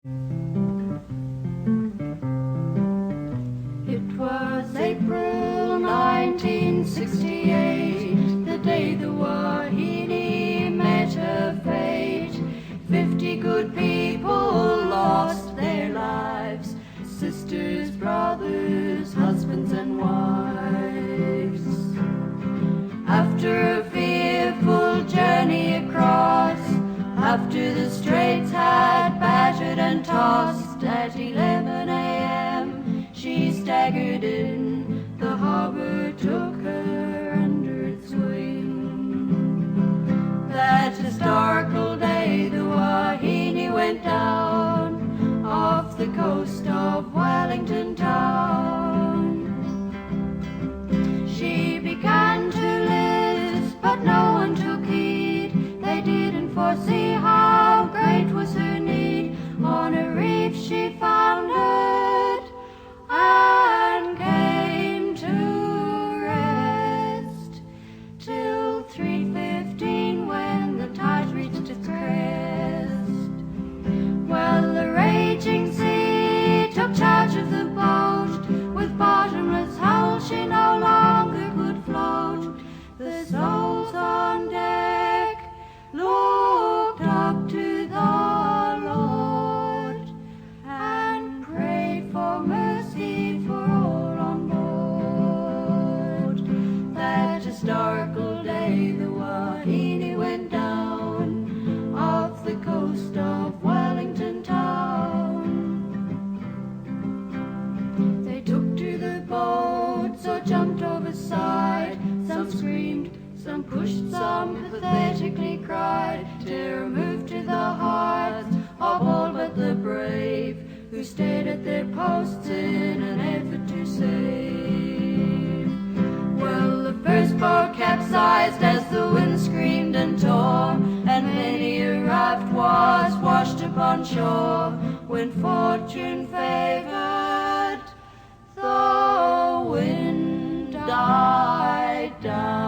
It was April 1968, the day the Wahine met her fate. 50 good people lost their lives, sisters, brothers, husbands and wives. After a fearful journey across, after the straits had battered and tossed, at 11 a.m. she staggered in, the harbor took her under its wing. That historical day the Wahine went down off the coast of Wellington town. She began to lisp, but no one took heed. They didn't foresee how great was her need. On a reef she foundered and came to rest till 3:15 when the tide reached its crest. Well, the raging sea took charge of the boat. With bottomless hull she no longer could float. The souls on deck looked up to the Lord and prayed for mercy for all on board. That historical day the Wahine went down off the coast of Wellington town. They took to the boats or jumped overside. Some screamed, some pushed, some pathetically cried. Terror moved to the hearts of all but the brave, who stayed at their posts in an effort to save. Well, the first boat capsized as the wind screamed and tore, and many a raft was washed upon shore. When fortune favored, the wind died down.